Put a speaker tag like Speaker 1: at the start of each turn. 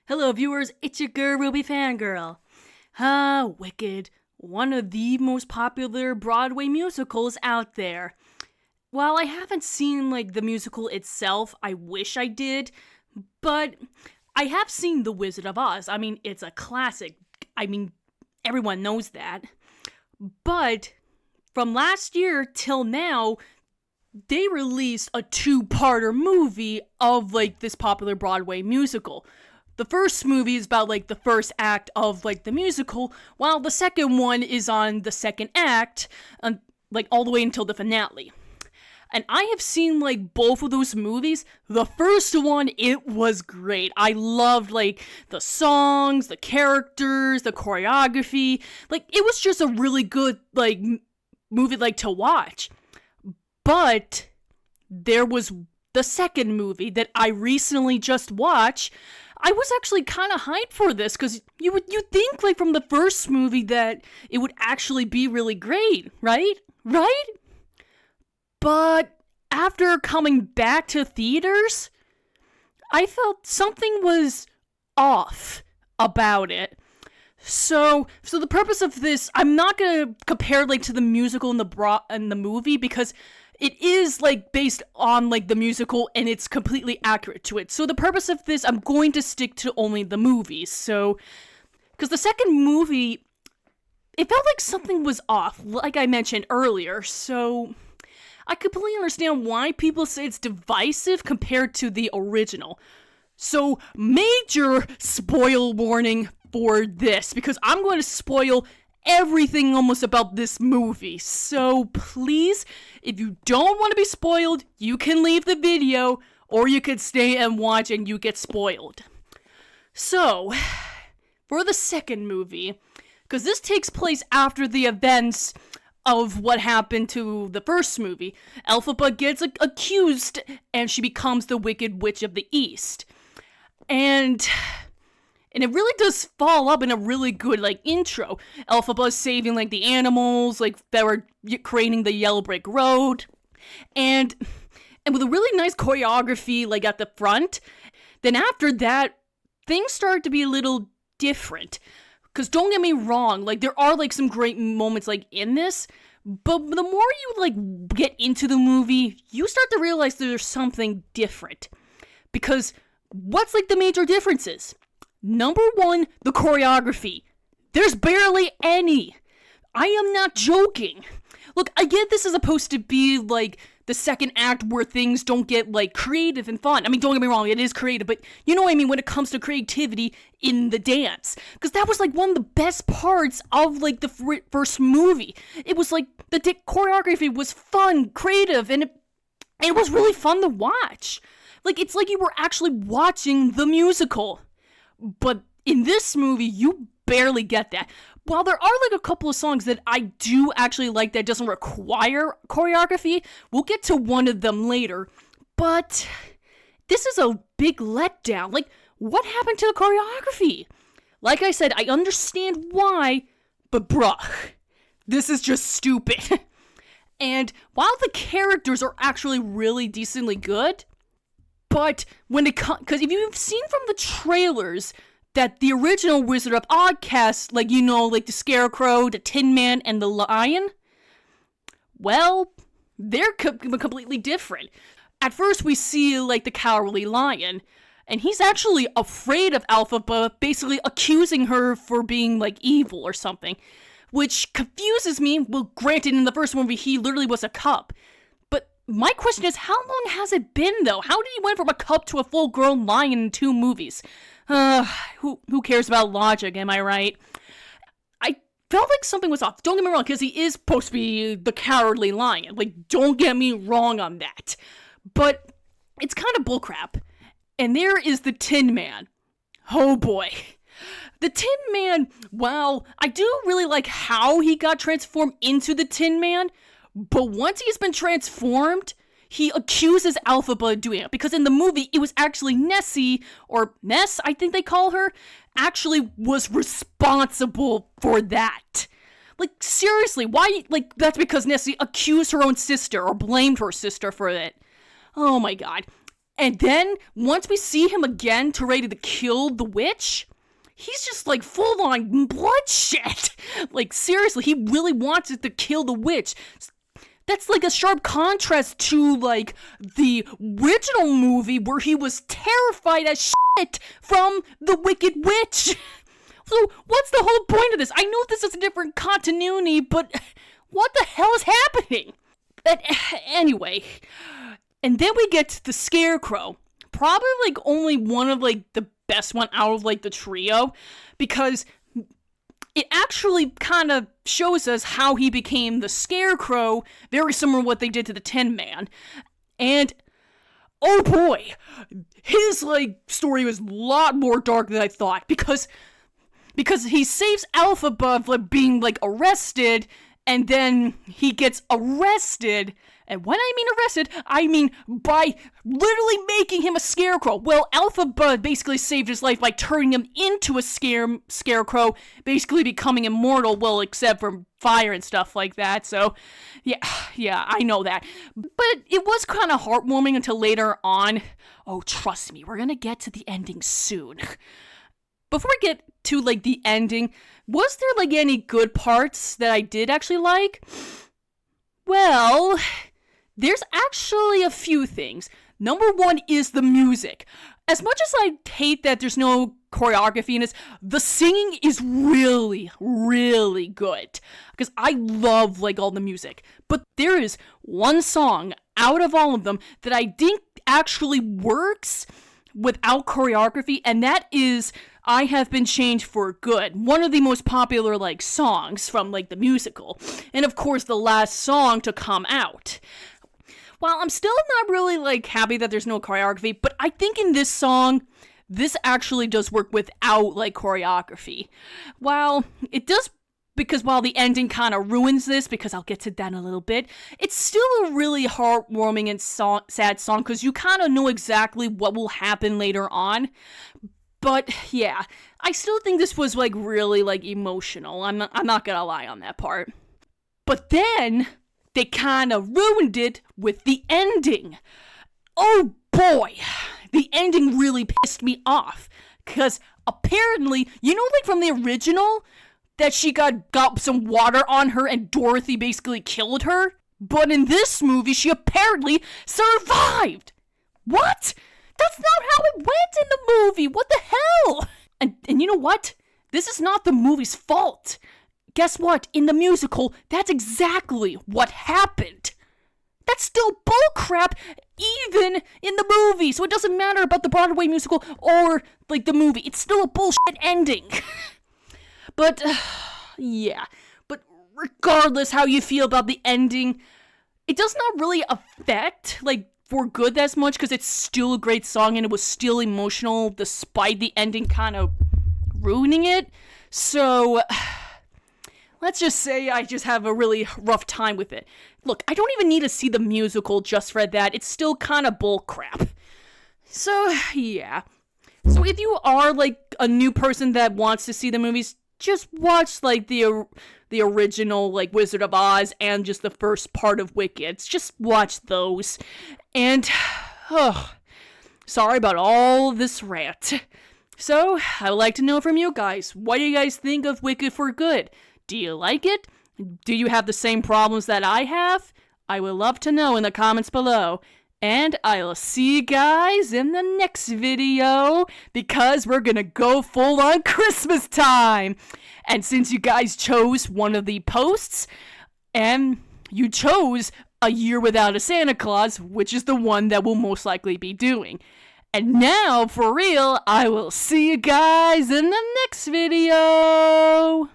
Speaker 1: Hello, viewers, it's your girl, Ruby Fangirl. Wicked, one of the most popular Broadway musicals out there. While I haven't seen, the musical itself, I wish I did, but I have seen The Wizard of Oz. I mean, it's a classic. I mean, everyone knows that. But from last year till now, they released a two-parter movie of, this popular Broadway musical. The first movie is about, the first act of, the musical, while the second one is on the second act, all the way until the finale. And I have seen, both of those movies. The first one, it was great. I loved, the songs, the characters, the choreography. It was just a really good, movie, to watch. But there was the second movie that I recently just watched. I was actually kind of hyped for this because you'd think from the first movie that it would actually be really great, right? Right? But after coming back to theaters, I felt something was off about it. So the purpose of this, I'm not gonna compare to the musical and the movie because it is based on the musical and it's completely accurate to it. So the purpose of this, I'm going to stick to only the movies. So, because the second movie, it felt like something was off, like I mentioned earlier. So I completely understand why people say it's divisive compared to the original. So major spoil warning for this, because I'm going to spoil everything almost about this movie. So please, if you don't want to be spoiled, you can leave the video, or you could stay and watch and you get spoiled. So, for the second movie, because this takes place after the events of what happened to the first movie, Elphaba gets accused and she becomes the Wicked Witch of the East. And it really does fall up in a really good, intro. Elphaba's saving, the animals, that were creating the Yellow Brick Road. And with a really nice choreography, at the front. Then after that, things start to be a little different. Because don't get me wrong, there are, some great moments, in this. But the more you, get into the movie, you start to realize there's something different. Because what's, the major differences? Number one, the choreography. There's barely any. I am not joking. Look, I get this is supposed to be, the second act where things don't get, creative and fun. I mean, don't get me wrong, it is creative, but you know what I mean when it comes to creativity in the dance. Because that was, one of the best parts of, the first movie. It was, the choreography was fun, creative, and it was really fun to watch. It's like you were actually watching the musical. But in this movie, you barely get that. While there are a couple of songs that I do actually like that doesn't require choreography, we'll get to one of them later. But this is a big letdown. What happened to the choreography? Like I said, I understand why, but bruh, this is just stupid. And while the characters are actually really decently good, but when it comes, because if you've seen from the trailers that the original Wizard of Oz cast, the Scarecrow, the Tin Man, and the Lion, well, they're completely different. At first, we see, the Cowardly Lion, and he's actually afraid of Elphaba, basically accusing her for being, evil or something, which confuses me. Well, granted, in the first movie, he literally was a cub. My question is, how long has it been, though? How did he went from a cub to a full-grown lion in 2 movies? Who cares about logic, am I right? I felt like something was off. Don't get me wrong, because he is supposed to be the Cowardly Lion. Don't get me wrong on that. But it's kind of bullcrap. And there is the Tin Man. Oh, boy. The Tin Man, wow, I do really like how he got transformed into the Tin Man. But once he's been transformed, he accuses Elphaba of doing it. Because in the movie, it was actually Nessie, or Ness, I think they call her, actually was responsible for that. Seriously, why? That's because Nessie accused her own sister, or blamed her sister for it. Oh my god. And then, once we see him again to ready to kill the witch, he's just like full on bloodshed. Like, seriously, he really wants it to kill the witch. That's like a sharp contrast to like the original movie where he was terrified as shit from the Wicked Witch. So, what's the whole point of this? I know this is a different continuity, but what the hell is happening? But anyway, and then we get to the Scarecrow. Probably like only one of like the best one out of like the trio, because it actually kind of shows us how he became the Scarecrow, very similar to what they did to the Tin Man. And oh boy, his like story was a lot more dark than I thought, because he saves Elphaba from being like arrested, and then he gets arrested. And when I mean arrested, I mean by literally making him a scarecrow. Well, Elphaba basically saved his life by turning him into a scarecrow, basically becoming immortal, well, except for fire and stuff like that. So, yeah, I know that. But it was kind of heartwarming until later on. Oh, trust me, we're gonna get to the ending soon. Before we get to, like, the ending, was there, like, any good parts that I did actually like? Well, there's actually a few things. Number one is the music. As much as I hate that there's no choreography in this, the singing is really, really good. Because I love, like, all the music. But there is one song out of all of them that I think actually works without choreography, and that is I Have Been Changed for Good, one of the most popular, like, songs from, like, the musical, and of course the last song to come out. While I'm still not really, like, happy that there's no choreography, but I think in this song, this actually does work without, like, choreography. While it does, because while the ending kind of ruins this, because I'll get to that in a little bit, it's still a really heartwarming and sad song, because you kind of know exactly what will happen later on. But, yeah, I still think this was, like, really, like, emotional. I'm not gonna lie on that part. But then, they kind of ruined it with the ending. Oh, boy. The ending really pissed me off. Because, apparently, you know, like, from the original, that she got some water on her and Dorothy basically killed her? But in this movie, she apparently survived! What? That's not how it went in the movie! What the hell? And you know what? This is not the movie's fault. Guess what? In the musical, that's exactly what happened. That's still bullcrap, even in the movie. So it doesn't matter about the Broadway musical or, like, the movie. It's still a bullshit ending. But, yeah. But regardless how you feel about the ending, it does not really affect, like, for good as much, because it's still a great song and it was still emotional despite the ending kind of ruining it. So, let's just say I just have a really rough time with it. Look, I don't even need to see the musical just for that. It's still kind of bullcrap. So, yeah. So if you are, like, a new person that wants to see the movies, just watch, like, the original, like, Wizard of Oz and just the first part of Wicked. Just watch those. And, sorry about all this rant. So, I would like to know from you guys, what do you guys think of Wicked for Good? Do you like it? Do you have the same problems that I have? I would love to know in the comments below. And I'll see you guys in the next video, because we're gonna go full on Christmas time. And since you guys chose one of the posts, and you chose A Year Without a Santa Claus, which is the one that we'll most likely be doing. And now, for real, I will see you guys in the next video.